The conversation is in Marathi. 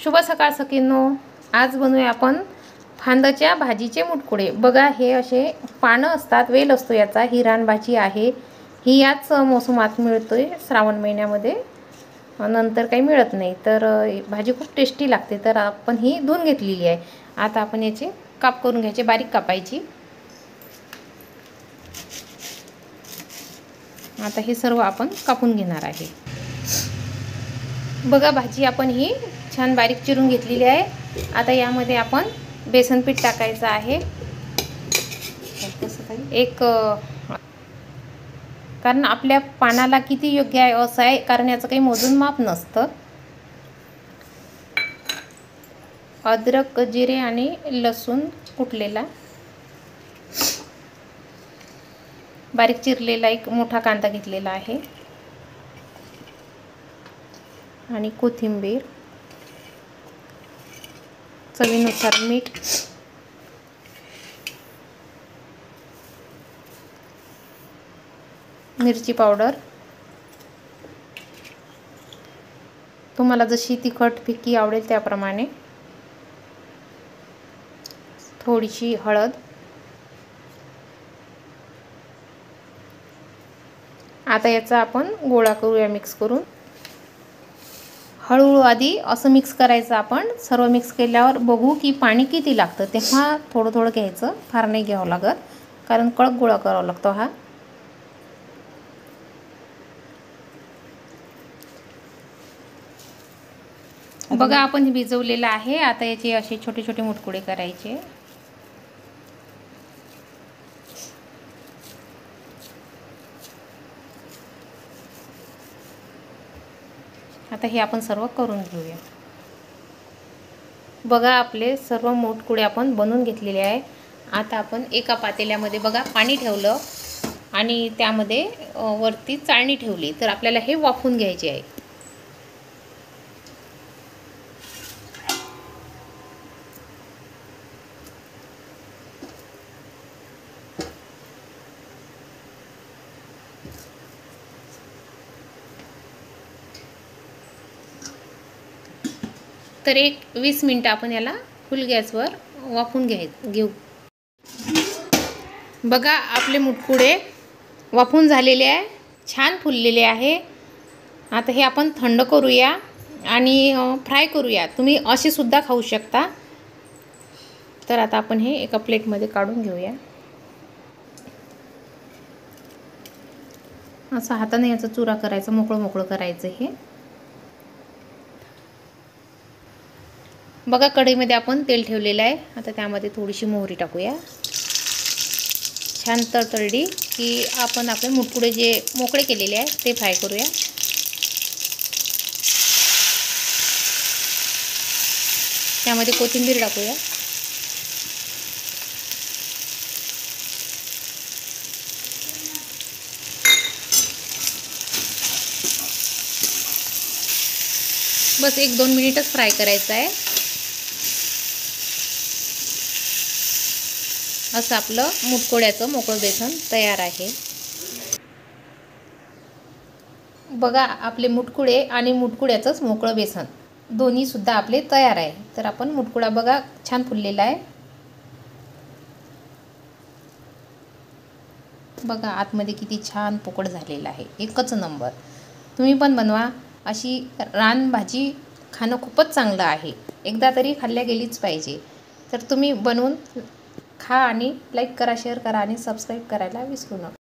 शुभ सकाळ सखींनो। आज बनवूया आपण फांदच्या भाजीचे मुटकुळे। बघा हे असे पानं असतात, वेल असतो याचा। ही रानभाजी आहे, ही याच मोसमात मिळतोय, श्रावण महिन्यामध्ये, नंतर काही मिळत नाही। तर भाजी खूप टेस्टी लागते। तर आपण ही धुवून घेतलेली आहे। आता आपण याचे काप करून घ्यायचे, बारीक कापायची। आता हे सर्व आपण कापून घेणार आहे। बघा भाजी आपण ही छान बारीक चिरून घेतलेली आहे। आता यामध्ये आपण बेसन पीठ टाकायचं आहे, एक, कारण आपल्या पानाला किती योग्य आहे असं आहे, कारण याचं काही मोजून माप नसतं। अद्रक, जिरे आणि लसूण कुटलेला, बारीक चिरलेला एक मोठा कांदा घेतलेला आहे आणि कोथिंबीर, चवीनुसार मीठ, मिरची पावडर, तुम्हाला जशी तिखट फिक्की आवडेल त्याप्रमाणे, थोडीशी हळद। आता याचा आपण गोळा करूया मिक्स करून। हळूहळू आधी असं मिक्स करायचं आपण। सर्व मिक्स केल्यावर बघू की पाणी किती लागतं, तेव्हा थोडं थोडं घ्यायचं, फार नाही घ्यावं लागत, कारण कडक गोळा करावा लागतो हा। बघा आपण हे भिजवलेलं आहे। आता याचे असे छोटे छोटे मुटकुळे करायचे। आता हे आपण सर्व करून घेऊया। बघा आपले सर्व मुटकुळे आपण बनवून घेतलेले आहे। आता आपण एका पातेल्यामध्ये बघा पाणी ठेवलं आणि त्यामध्ये वरती चाळणी ठेवली। तर आपल्याला हे वाफवून घ्यायचे आहे। तर एक 20 मिनिटं आपण याला फुल गॅसवर वाफवून घेऊ। बघा आपले मुटकुळे वाफवून झालेले आहे, छान फुललेले आहे। आता हे आपण थंड करूया आणि फ्राय करूया। तुम्ही असे सुद्धा खाऊ शकता। तर आता आपण हे एका प्लेटमध्ये काढून घेऊया। असं हाताने याचा चुरा करायचा, मोकळं मोकळं करायचं हे। बघा कढईमध्ये आपण तेल ठेवलेलं आहे। आता त्यामध्ये थोडीशी मोहरी टाकूया। छान तळतळली की आपण आपले मुटकुळे जे मोकळे केलेले आहेत ते फ्राय करूया। त्यामध्ये कोथिंबीर टाकूया। बस 1-2 मिनिटच फ्राय करायचं आहे। असं आपलं मुटकुळ्याचं मोकळं बेसन तयार आहे। बघा आपले मुटकुळे आणि मुटकुळ्याचंच मोकळं बेसन दोन्ही सुद्धा आपले तयार आहे। तर आपण मुटकुळा बघा छान फुललेला आहे। बघा आतमध्ये किती छान पोकळ झालेला आहे, एकच नंबर। तुम्ही पण बनवा। अशी रानभाजी खाणं खूपच चांगलं आहे, एकदा तरी खाल्ल्या गेलीच पाहिजे। तर तुम्ही बनवून खा आणि लाईक करा, शेअर करा आणि सबस्क्राईब करायला विसरू नका।